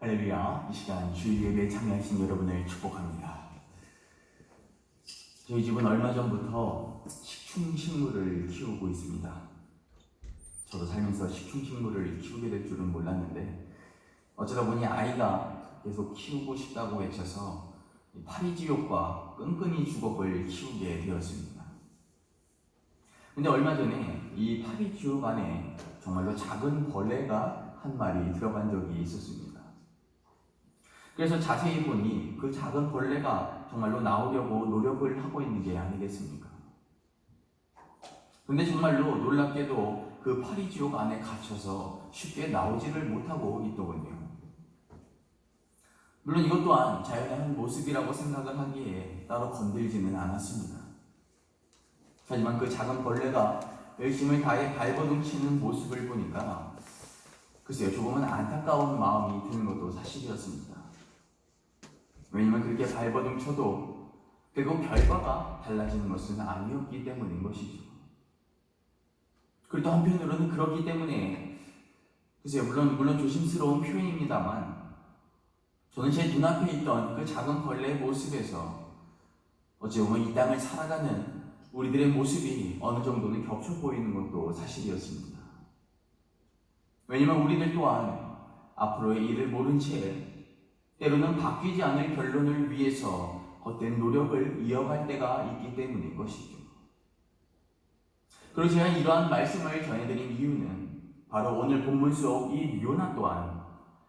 할렐루야. 이 시간 주일 예배에 참여하신 여러분을 축복합니다. 저희 집은 얼마 전부터 식충식물을 키우고 있습니다. 저도 살면서 식충식물을 키우게 될 줄은 몰랐는데 어쩌다 보니 아이가 계속 키우고 싶다고 외쳐서 파리지옥과 끈끈이 주걱을 키우게 되었습니다. 근데 얼마 전에 이 파리지옥 안에 정말로 작은 벌레가 한 마리 들어간 적이 있었습니다. 그래서 자세히 보니 그 작은 벌레가 정말로 나오려고 노력을 하고 있는 게 아니겠습니까? 근데 정말로 놀랍게도 그 파리지옥 안에 갇혀서 쉽게 나오지를 못하고 있더군요. 물론 이것 또한 자연의 한 모습이라고 생각을 하기에 따로 건들지는 않았습니다. 하지만 그 작은 벌레가 열심을 다해 발버둥치는 모습을 보니까 글쎄요, 조금은 안타까운 마음이 드는 것도 사실이었습니다. 왜냐면 그렇게 발버둥 쳐도 결국 결과가 달라지는 것은 아니었기 때문인 것이죠. 그리고 또 한편으로는 그렇기 때문에 글쎄요, 물론 조심스러운 표현입니다만 저는 제 눈앞에 있던 그 작은 벌레의 모습에서 어찌 보면 이 땅을 살아가는 우리들의 모습이 어느 정도는 겹쳐 보이는 것도 사실이었습니다. 왜냐면 우리들 또한 앞으로의 일을 모른 채 때로는 바뀌지 않을 결론을 위해서 헛된 노력을 이어갈 때가 있기 때문인 것이죠. 그리고 제가 이러한 말씀을 전해드린 이유는 바로 오늘 본문 속 이 요나 또한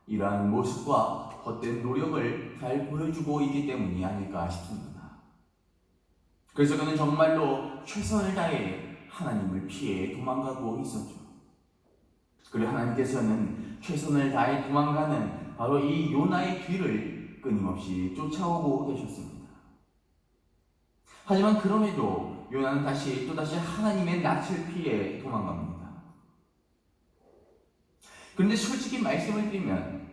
이러한 모습과 헛된 노력을 잘 보여주고 있기 때문이 아닐까 싶습니다. 그래서 그는 정말로 최선을 다해 하나님을 피해 도망가고 있었죠. 그리고 하나님께서는 최선을 다해 도망가는 바로 이 요나의 뒤를 끊임없이 쫓아오고 계셨습니다. 하지만 그럼에도 요나는 또다시 하나님의 낯을 피해 도망갑니다. 그런데 솔직히 말씀을 드리면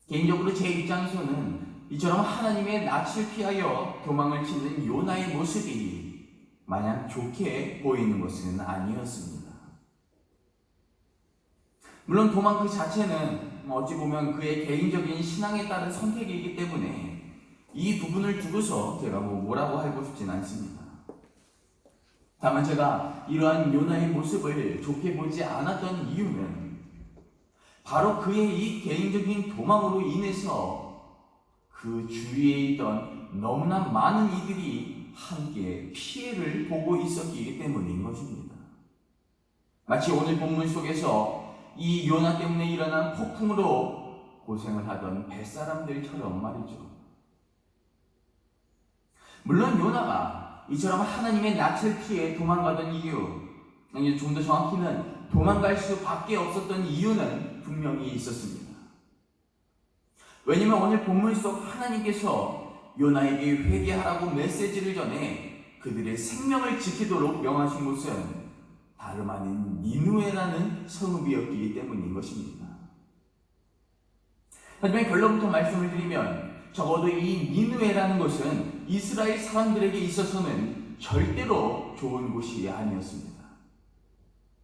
개인적으로 제 입장에서는 이처럼 하나님의 낯을 피하여 도망을 치는 요나의 모습이 마냥 좋게 보이는 것은 아니었습니다. 물론 도망 그 자체는 어찌 보면 그의 개인적인 신앙에 따른 선택이기 때문에 이 부분을 두고서 제가 뭐라고 하고 싶진 않습니다. 다만 제가 이러한 요나의 모습을 좋게 보지 않았던 이유는 바로 그의 이 개인적인 도망으로 인해서 그 주위에 있던 너무나 많은 이들이 함께 피해를 보고 있었기 때문인 것입니다. 마치 오늘 본문 속에서 이 요나 때문에 일어난 폭풍으로 고생을 하던 뱃사람들처럼 말이죠. 물론 요나가 이처럼 하나님의 낯을 피해 도망가던 이유, 좀 더 정확히는 도망갈 수밖에 없었던 이유는 분명히 있었습니다. 왜냐면 오늘 본문 속 하나님께서 요나에게 회개하라고 메시지를 전해 그들의 생명을 지키도록 명하신 곳은 다름 아닌 니느웨라는 성읍이었기 때문인 것입니다. 하지만 결론부터 말씀을 드리면 적어도 이 니느웨라는 곳은 이스라엘 사람들에게 있어서는 절대로 좋은 곳이 아니었습니다.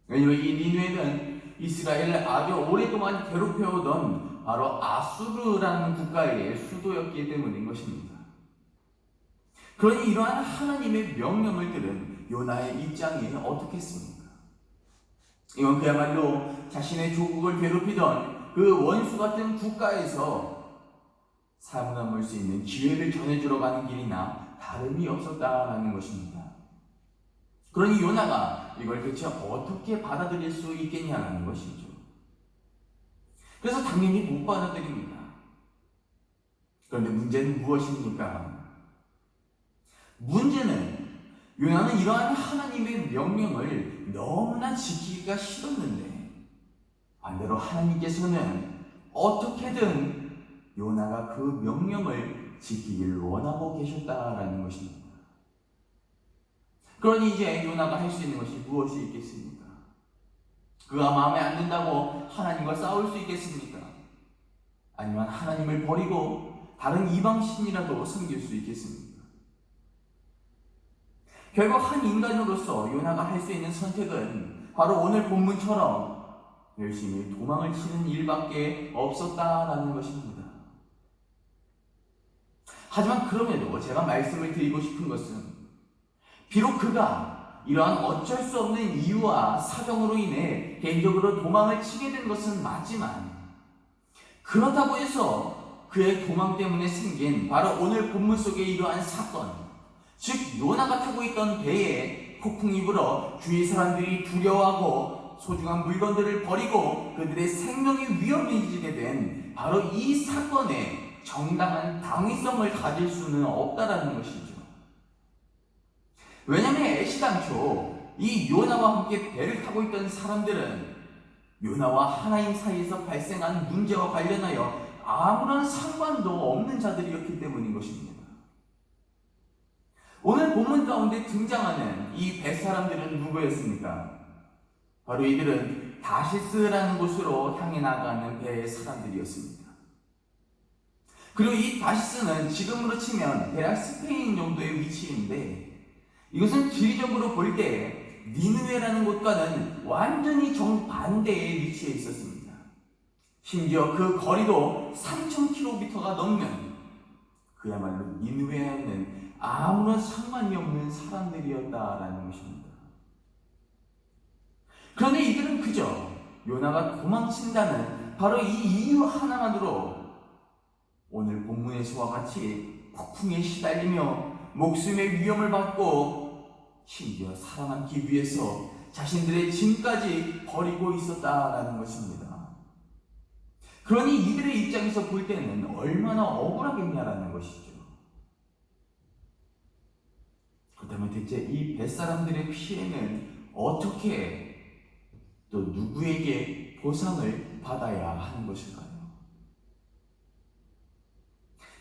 왜냐하면 이 니느웨는 이스라엘을 아주 오랫동안 괴롭혀오던 바로 아수르라는 국가의 수도였기 때문인 것입니다. 그러니 이러한 하나님의 명령을 들은 요나의 입장이 어떻겠습니까? 이건 그야말로 자신의 조국을 괴롭히던 그 원수 같은 국가에서 살아남을 수 있는 기회를 전해주러 가는 길이나 다름이 없었다라는 것입니다. 그러니 요나가 이걸 대체 어떻게 받아들일 수 있겠냐는 것이죠. 그래서 당연히 못 받아들입니다. 그런데 문제는 무엇입니까? 문제는 요나는 이러한 하나님의 명령을 너무나 지키기가 싫었는데 반대로 하나님께서는 어떻게든 요나가 그 명령을 지키기를 원하고 계셨다라는 것입니다. 그러니 이제 요나가 할 수 있는 것이 무엇이 있겠습니까? 그가 마음에 안 든다고 하나님과 싸울 수 있겠습니까? 아니면 하나님을 버리고 다른 이방신이라도 섬길 수 있겠습니까? 결국 한 인간으로서 요나가 할 수 있는 선택은 바로 오늘 본문처럼 열심히 도망을 치는 일밖에 없었다라는 것입니다. 하지만 그럼에도 제가 말씀을 드리고 싶은 것은 비록 그가 이러한 어쩔 수 없는 이유와 사정으로 인해 개인적으로 도망을 치게 된 것은 맞지만 그렇다고 해서 그의 도망 때문에 생긴 바로 오늘 본문 속의 이러한 사건, 즉 요나가 타고 있던 배에 폭풍이 불어 주위 사람들이 두려워하고 소중한 물건들을 버리고 그들의 생명이 위험해지게 된 바로 이 사건에 정당한 당위성을 가질 수는 없다라는 것이죠. 왜냐하면 애시당초 이 요나와 함께 배를 타고 있던 사람들은 요나와 하나님 사이에서 발생한 문제와 관련하여 아무런 상관도 없는 자들이었기 때문인 것입니다. 오늘 본문 가운데 등장하는 이 뱃사람들은 누구였습니까? 바로 이들은 다시스라는 곳으로 향해 나가는 배의 사람들이었습니다. 그리고 이 다시스는 지금으로 치면 대략 스페인 정도의 위치인데 이것은 지리적으로 볼 때 니느웨라는 곳과는 완전히 정반대의 위치에 있었습니다. 심지어 그 거리도 3,000km가 넘는 그야말로 니느웨와는 아무런 상관이 없는 사람들이었다라는 것입니다. 그런데 이들은 그저 요나가 도망친다는 바로 이 이유 하나만으로 오늘 본문에서와 같이 폭풍에 시달리며 목숨의 위험을 받고 심지어 살아남기 위해서 자신들의 짐까지 버리고 있었다라는 것입니다. 그러니 이들의 입장에서 볼 때는 얼마나 억울하겠냐라는 것이죠. 그렇다면 대체 이 뱃사람들의 피해는 어떻게 또 누구에게 보상을 받아야 하는 것일까요?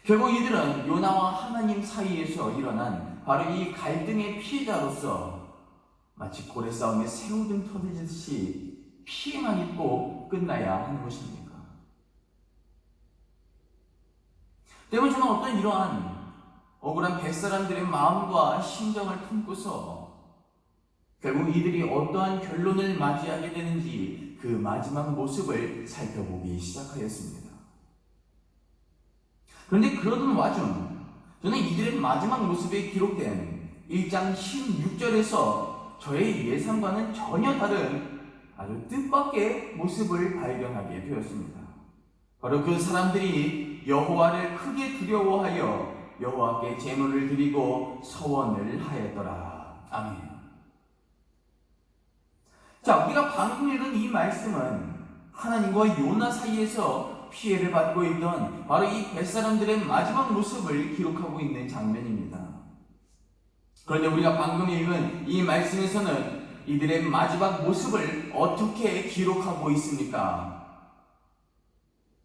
결국 이들은 요나와 하나님 사이에서 일어난 바로 이 갈등의 피해자로서 마치 고래 싸움에 새우등 터지듯이 피해만 입고 끝나야 하는 것입니까? 때문에 저는 어떤 이러한 억울한 뱃사람들의 마음과 심정을 품고서 결국 이들이 어떠한 결론을 맞이하게 되는지 그 마지막 모습을 살펴보기 시작하였습니다. 그런데 그러던 와중 저는 이들의 마지막 모습에 기록된 1장 16절에서 저의 예상과는 전혀 다른 아주 뜻밖의 모습을 발견하게 되었습니다. 바로 그 사람들이 여호와를 크게 두려워하여 여호와께 제물을 드리고 서원을 하였더라. 아멘. 자, 우리가 방금 읽은 이 말씀은 하나님과 요나 사이에서 피해를 받고 있던 바로 이 뱃사람들의 마지막 모습을 기록하고 있는 장면입니다. 그런데 우리가 방금 읽은 이 말씀에서는 이들의 마지막 모습을 어떻게 기록하고 있습니까?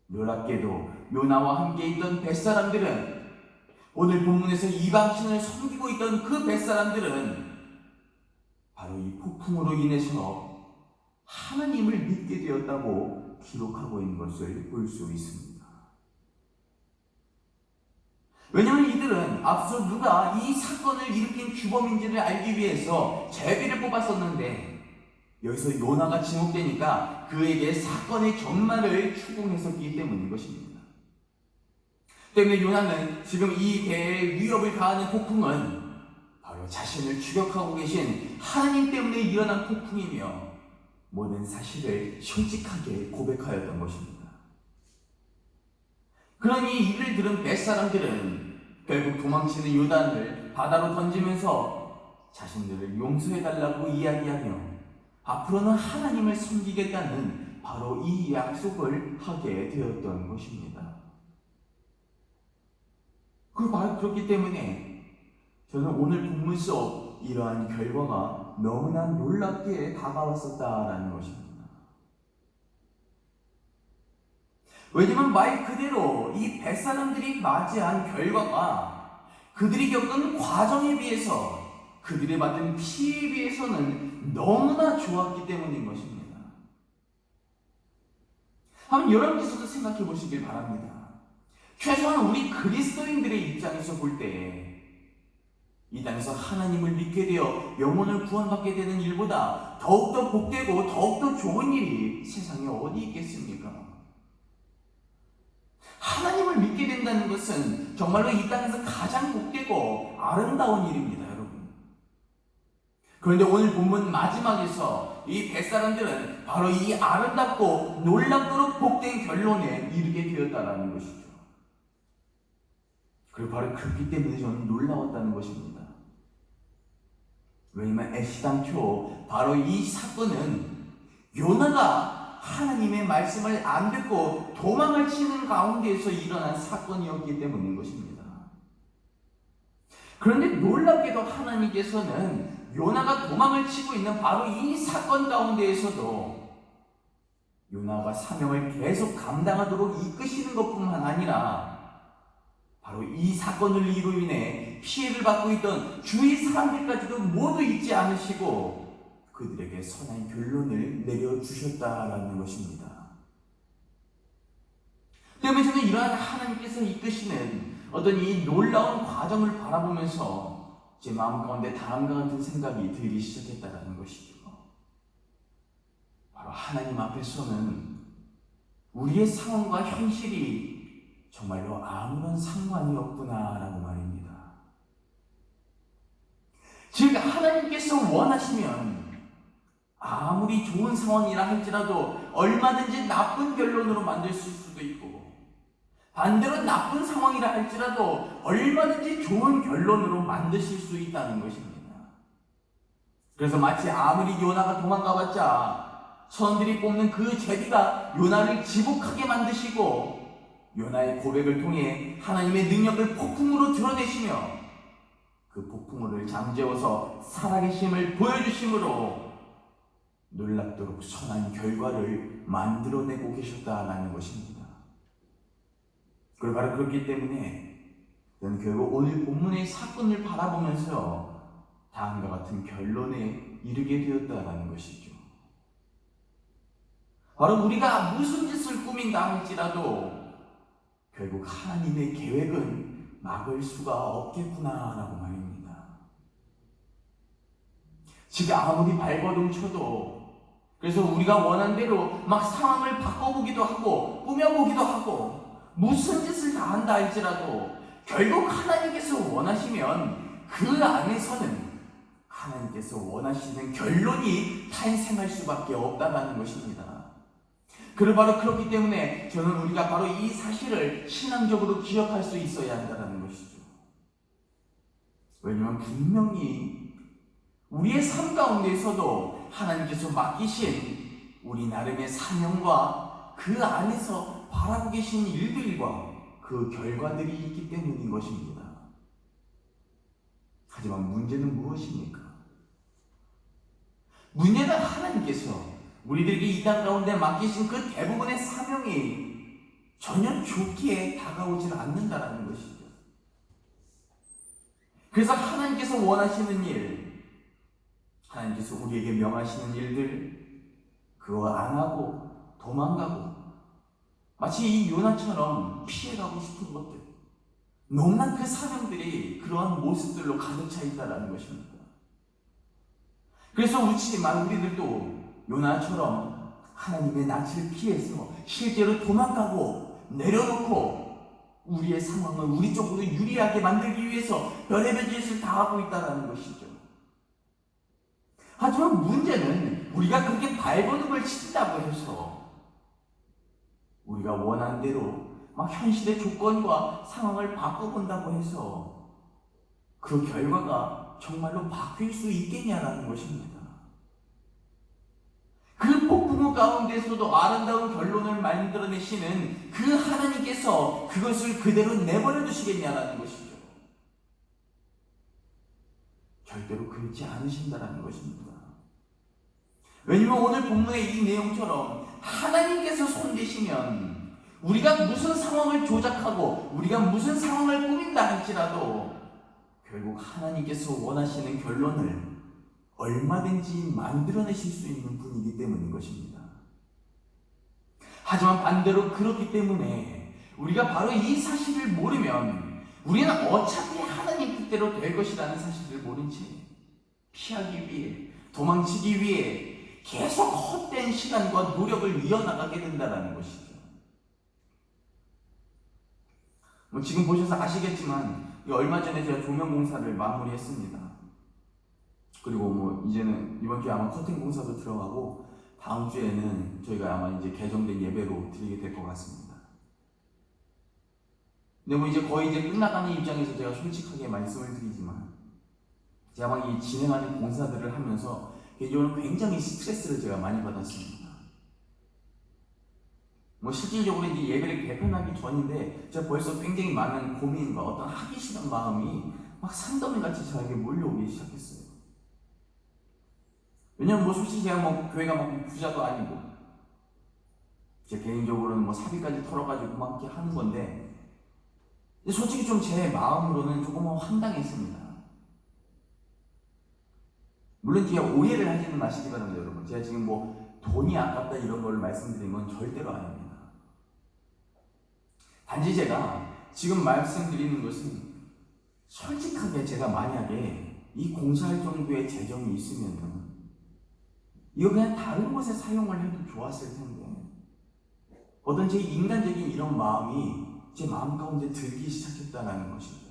놀랍게도 요나와 함께 있던 뱃사람들은 오늘 본문에서 이방신을 섬기고 있던 그 뱃사람들은 바로 이 폭풍으로 인해서 하나님을 믿게 되었다고 기록하고 있는 것을 볼 수 있습니다. 왜냐하면 이들은 앞서 누가 이 사건을 일으킨 주범인지를 알기 위해서 제비를 뽑았었는데 여기서 요나가 지목되니까 그에게 사건의 전말을 추궁했었기 때문인 것입니다. 때문에 요나는 지금 이 배에 위협을 가하는 폭풍은 바로 자신을 추격하고 계신 하나님 때문에 일어난 폭풍이며 모든 사실을 솔직하게 고백하였던 것입니다. 그러니 이를 들은 뱃사람들은 결국 도망치는 요단을 바다로 던지면서 자신들을 용서해달라고 이야기하며 앞으로는 하나님을 섬기겠다는 바로 이 약속을 하게 되었던 것입니다. 그렇기 때문에 저는 오늘 본문 속 이러한 결과가 너무나 놀랍게 다가왔었다라는 것입니다. 왜냐하면 말 그대로 이 뱃사람들이 맞이한 결과가 그들이 겪은 과정에 비해서 그들이 받은 피해에 비해서는 너무나 좋았기 때문인 것입니다. 한번 여러분께서도 생각해 보시길 바랍니다. 최소한 우리 그리스도인들의 입장에서 볼 때 이 땅에서 하나님을 믿게 되어 영혼을 구원받게 되는 일보다 더욱더 복되고 더욱더 좋은 일이 세상에 어디 있겠습니까? 하나님을 믿게 된다는 것은 정말로 이 땅에서 가장 복되고 아름다운 일입니다, 여러분. 그런데 오늘 본문 마지막에서 이 뱃사람들은 바로 이 아름답고 놀랍도록 복된 결론에 이르게 되었다는 것이죠. 그리고 바로 그렇기 때문에 저는 놀라웠다는 것입니다. 왜냐하면 애시당초 바로 이 사건은 요나가 하나님의 말씀을 안 듣고 도망을 치는 가운데에서 일어난 사건이었기 때문인 것입니다. 그런데 놀랍게도 하나님께서는 요나가 도망을 치고 있는 바로 이 사건 가운데에서도 요나가 사명을 계속 감당하도록 이끄시는 것뿐만 아니라 바로 이 사건을 이로 인해 피해를 받고 있던 주위 사람들까지도 모두 잊지 않으시고 그들에게 선한 결론을 내려주셨다라는 것입니다. 때문에 저는 이러한 하나님께서 이끄시는 어떤 이 놀라운 과정을 바라보면서 제 마음 가운데 다음과 같은 생각이 들기 시작했다는 것이죠. 바로 하나님 앞에서는 우리의 상황과 현실이 정말로 아무런 상관이 없구나라고 말입니다. 즉 하나님께서 원하시면 아무리 좋은 상황이라 할지라도 얼마든지 나쁜 결론으로 만드실 수도 있고, 반대로 나쁜 상황이라 할지라도 얼마든지 좋은 결론으로 만드실 수 있다는 것입니다. 그래서 마치 아무리 요나가 도망가봤자 선들이 뽑는 그 제비가 요나를 지복하게 만드시고 요나의 고백을 통해 하나님의 능력을 폭풍으로 드러내시며 그 폭풍우를 잠재워서 살아계심을 보여주심으로 놀랍도록 선한 결과를 만들어내고 계셨다라는 것입니다. 그리고 바로 그렇기 때문에 저는 결국 오늘 본문의 사건을 바라보면서 다음과 같은 결론에 이르게 되었다라는 것이죠. 바로 우리가 무슨 짓을 꾸민다 할지라도 결국 하나님의 계획은 막을 수가 없겠구나라고 말입니다. 즉 아무리 발버둥 쳐도 그래서 우리가 원한 대로 막 상황을 바꿔보기도 하고 꾸며보기도 하고 무슨 짓을 다 한다 할지라도 결국 하나님께서 원하시면 그 안에서는 하나님께서 원하시는 결론이 탄생할 수밖에 없다는 것입니다. 그리고 바로 그렇기 때문에 저는 우리가 바로 이 사실을 신앙적으로 기억할 수 있어야 한다는 것이죠. 왜냐하면 분명히 우리의 삶 가운데에서도 하나님께서 맡기신 우리 나름의 사명과 그 안에서 바라고 계신 일들과 그 결과들이 있기 때문인 것입니다. 하지만 문제는 무엇입니까? 문제는 하나님께서 우리들에게 이 땅 가운데 맡기신 그 대부분의 사명이 전혀 좋게 다가오질 않는다는 것이죠. 그래서 하나님께서 원하시는 일, 하나님께서 우리에게 명하시는 일들 그거 안 하고 도망가고 마치 이 요나처럼 피해가고 싶은 것들, 너무나 그 사명들이 그러한 모습들로 가득 차 있다는 것입니다. 그래서 우리들도 요나처럼 하나님의 낯을 피해서 실제로 도망가고 내려놓고 우리의 상황을 우리 쪽으로 유리하게 만들기 위해서 별의별 짓을 다 하고 있다는 것이죠. 하지만 문제는 우리가 그렇게 발버둥을 친다고 해서 우리가 원하는 대로 막 현실의 조건과 상황을 바꿔본다고 해서 그 결과가 정말로 바뀔 수 있겠냐라는 것입니다. 그 폭풍우 가운데서도 아름다운 결론을 만들어내시는 그 하나님께서 그것을 그대로 내버려 두시겠냐라는 것이죠. 절대로 그렇지 않으신다라는 것입니다. 왜냐하면 오늘 본문의 이 내용처럼 하나님께서 손대시면 우리가 무슨 상황을 조작하고 우리가 무슨 상황을 꾸민다 할지라도 결국 하나님께서 원하시는 결론을 얼마든지 만들어내실 수 있는 분이기 때문인 것입니다. 하지만 반대로 그렇기 때문에 우리가 바로 이 사실을 모르면 우리는 어차피 하나님 뜻대로 될 것이라는 사실을 모른 채 피하기 위해, 도망치기 위해 계속 헛된 시간과 노력을 이어나가게 된다는 것이죠. 지금 보셔서 아시겠지만 얼마 전에 제가 조명 공사를 마무리했습니다. 그리고 이제는 이번 주에 아마 커튼 공사도 들어가고 다음 주에는 저희가 아마 이제 개정된 예배로 드리게 될 것 같습니다. 근데 이제 거의 이제 끝나가는 입장에서 제가 솔직하게 말씀을 드리지만 제가 막 이 진행하는 공사들을 하면서 개인적으로 굉장히 스트레스를 제가 많이 받았습니다. 실질적으로 이제 예배를 개편하기 전인데 제가 벌써 굉장히 많은 고민과 어떤 하기 싫은 마음이 막 산더미같이 저에게 몰려오기 시작했어요. 왜냐면 솔직히 제가 교회가 부자도 아니고 제 개인적으로는 사비까지 털어가지고 막 이렇게 하는 건데 솔직히 좀 제 마음으로는 조금 황당했습니다. 물론 제가 오해를 하지는 마시기 바랍니다, 여러분. 제가 지금 돈이 아깝다 이런 걸 말씀드린 건 절대로 아닙니다. 단지 제가 지금 말씀드리는 것은 솔직하게 제가 만약에 이 공사할 정도의 재정이 있으면 이거 그냥 다른 곳에 사용을 해도 좋았을 텐데 어떤 제 인간적인 이런 마음이 제 마음 가운데 들기 시작했다는 것이죠.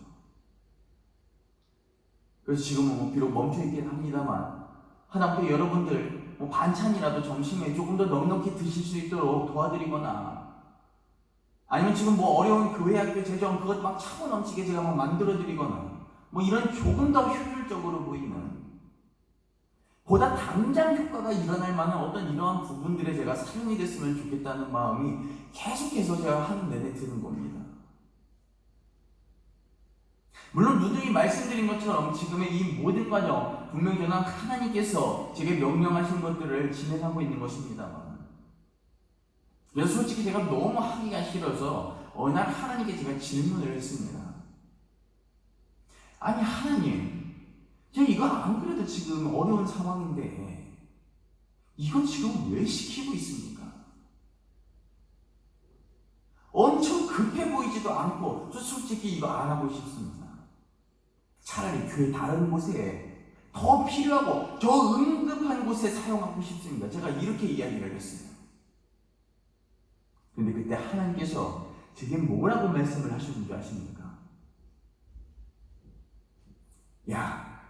그래서 지금은 비록 멈춰있긴 합니다만 하나님께 여러분들 반찬이라도 점심에 조금 더 넉넉히 드실 수 있도록 도와드리거나 아니면 지금 어려운 교회학교 재정 그것 막 차고 넘치게 제가 만들어드리거나 이런 조금 더 효율적으로 보이는 보다 당장 효과가 일어날 만한 어떤 이러한 부분들에 제가 사용이 됐으면 좋겠다는 마음이 계속해서 제가 하는 내내 드는 겁니다. 물론 누누이 말씀드린 것처럼 지금의 이 모든 과정 분명히 저는 하나님께서 제게 명령하신 것들을 진행하고 있는 것입니다만 그래서 솔직히 제가 너무 하기가 싫어서 어느 날 하나님께 제가 질문을 했습니다. 아니 하나님, 제가 이거 안 그래도 지금 어려운 상황인데 이거 지금 왜 시키고 있습니까? 엄청 급해 보이지도 않고 저 솔직히 이거 안 하고 싶습니다. 차라리 교회 다른 곳에 더 필요하고 더 응급한 곳에 사용하고 싶습니다. 제가 이렇게 이야기를 했어요. 근데 그때 하나님께서 제게 뭐라고 말씀을 하시는 줄 아십니까? 야,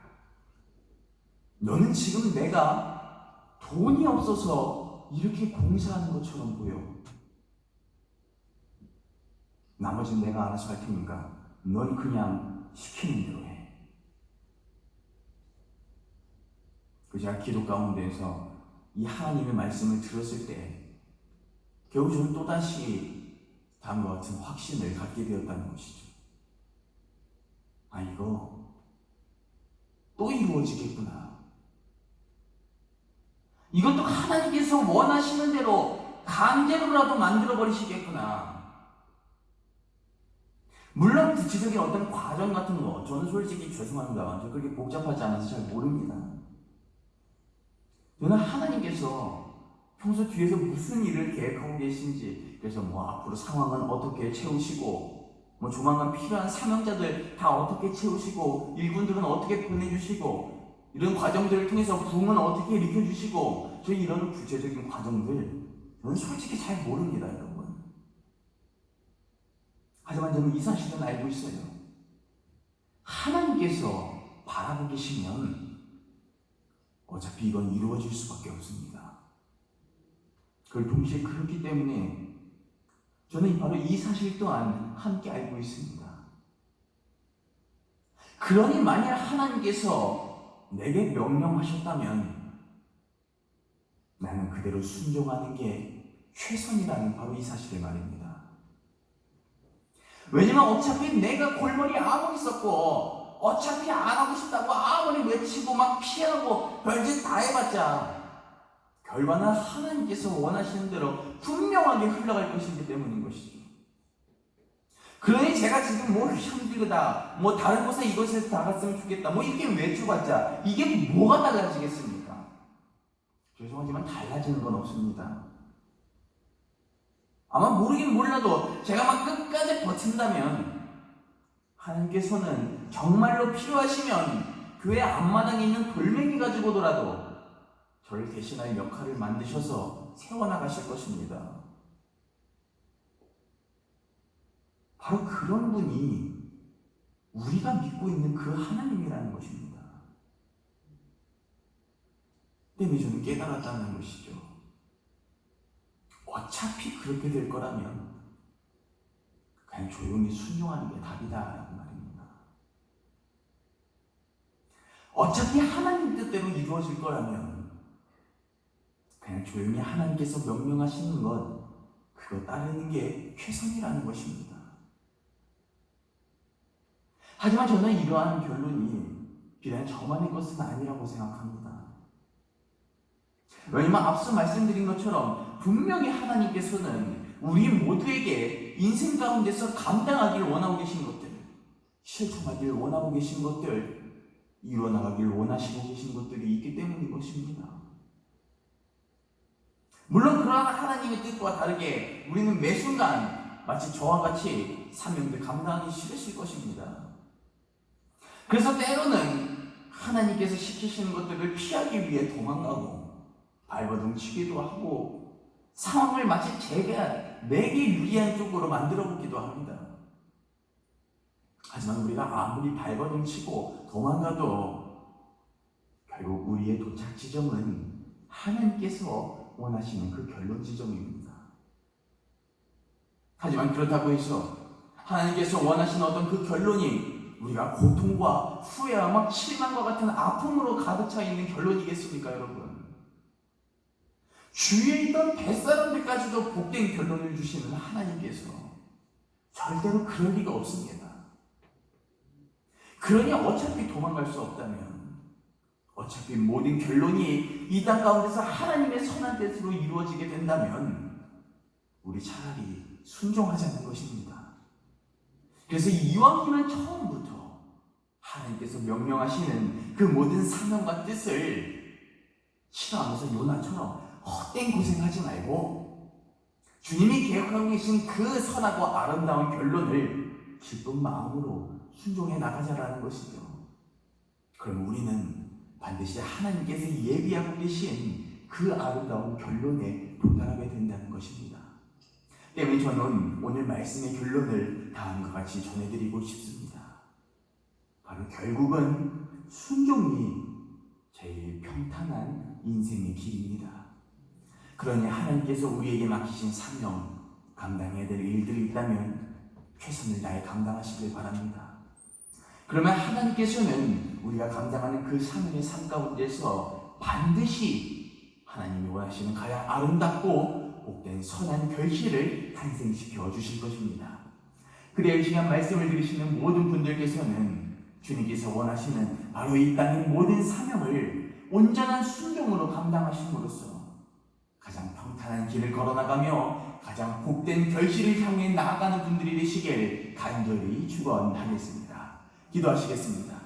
너는 지금 내가 돈이 없어서 이렇게 공사하는 것처럼 보여. 나머지는 내가 알아서 할 테니까 넌 그냥 시키는 대로 해. 제가 기도 가운데에서 이 하나님의 말씀을 들었을 때 겨우 저는 또다시 다음과 같은 확신을 갖게 되었다는 것이죠. 이거 또 이루어지겠구나. 이것도 하나님께서 원하시는 대로 강제로라도 만들어버리시겠구나. 물론 구체적인 어떤 과정 같은 거 저는 솔직히 죄송합니다만 저 그렇게 복잡하지 않아서 잘 모릅니다. 저는 하나님께서 평소 뒤에서 무슨 일을 계획하고 계신지 그래서 앞으로 상황은 어떻게 채우시고 조만간 필요한 사명자들 다 어떻게 채우시고 일꾼들은 어떻게 보내주시고 이런 과정들을 통해서 부흥은 어떻게 일으켜주시고 저희 이런 구체적인 과정들 저는 솔직히 잘 모릅니다, 여러분. 하지만 저는 이 사실은 알고 있어요. 하나님께서 바라고 계시면 어차피 이건 이루어질 수밖에 없습니다. 그걸 동시에 그렇기 때문에 저는 바로 이 사실 또한 함께 알고 있습니다. 그러니 만약 하나님께서 내게 명령하셨다면 나는 그대로 순종하는 게 최선이라는 바로 이 사실을 말입니다. 왜냐면 어차피 내가 골머리 아무리 썼고 어차피 안 하고 싶다고 아무리 외치고 막 피하고 별짓 다 해봤자 결과는 하나님께서 원하시는 대로 분명하게 흘러갈 것이기 때문인 것이죠. 그러니 제가 지금 힘들다, 다른 곳에 이것을 다 갔으면 좋겠다, 이렇게 외쳐봤자 이게 뭐가 달라지겠습니까? 죄송하지만 달라지는 건 없습니다. 아마 모르긴 몰라도 제가 막 끝까지 버틴다면 하나님께서는 정말로 필요하시면 교회 앞마당에 있는 돌멩이 가지고더라도 저를 대신할 역할을 만드셔서 세워나가실 것입니다. 바로 그런 분이 우리가 믿고 있는 그 하나님이라는 것입니다. 때문에 저는 깨달았다는 것이죠. 어차피 그렇게 될 거라면 그냥 조용히 순종하는 게 답이다라고 말입니다. 어차피 하나님 뜻대로 이루어질 거라면 그냥 조용히 하나님께서 명령하시는 것 그거 따르는 게 최선이라는 것입니다. 하지만 저는 이러한 결론이 비단 저만의 것은 아니라고 생각합니다. 왜냐면 앞서 말씀드린 것처럼 분명히 하나님께서는 우리 모두에게 인생 가운데서 감당하기를 원하고 계신 것들, 실천하기를 원하고 계신 것들, 이루어나가기를 원하시고 계신 것들이 있기 때문인 것입니다. 물론 그러한 하나님의 뜻과 다르게 우리는 매 순간 마치 저와 같이 사명들 감당하기 싫으실 것입니다. 그래서 때로는 하나님께서 시키시는 것들을 피하기 위해 도망가고 발버둥치기도 하고 상황을 마치 내게 유리한 쪽으로 만들어 보기도 합니다. 하지만 우리가 아무리 발버둥치고 도망가도 결국 우리의 도착 지점은 하나님께서 원하시는 그 결론 지점입니다. 하지만 그렇다고 해서 하나님께서 원하시는 어떤 그 결론이 우리가 고통과 후회와 막 실망과 같은 아픔으로 가득 차 있는 결론이겠습니까, 여러분? 주위에 있던 뱃사람들까지도 복된 결론을 주시는 하나님께서 절대로 그럴 리가 없습니다. 그러니 어차피 도망갈 수 없다면, 어차피 모든 결론이 이 땅 가운데서 하나님의 선한 뜻으로 이루어지게 된다면 우리 차라리 순종하자는 것입니다. 그래서 이왕이면 처음부터 하나님께서 명령하시는 그 모든 사명과 뜻을 싫어하면서 요나처럼 헛된 고생하지 말고 주님이 계획하고 계신 그 선하고 아름다운 결론을 기쁜 마음으로 순종해 나가자라는 것이죠. 그럼 우리는 반드시 하나님께서 예비하고 계신 그 아름다운 결론에 도달하게 된다는 것입니다. 때문에 저는 오늘 말씀의 결론을 다음과 같이 전해드리고 싶습니다. 바로 결국은 순종이 제일 평탄한 인생의 길입니다. 그러니 하나님께서 우리에게 맡기신 사명, 감당해야 될 일들이 있다면 최선을 다해 감당하시길 바랍니다. 그러면 하나님께서는 우리가 감당하는 그 사명의 삶 가운데서 반드시 하나님이 원하시는 가장 아름답고 복된 선한 결실을 탄생시켜 주실 것입니다. 그래야 이 시간 말씀을 들으시는 모든 분들께서는 주님께서 원하시는 바로 이 땅의 모든 사명을 온전한 순종으로 감당하심으로써 가장 평탄한 길을 걸어나가며 가장 복된 결실을 향해 나아가는 분들이 되시길 간절히 축원하겠습니다. 기도하시겠습니다.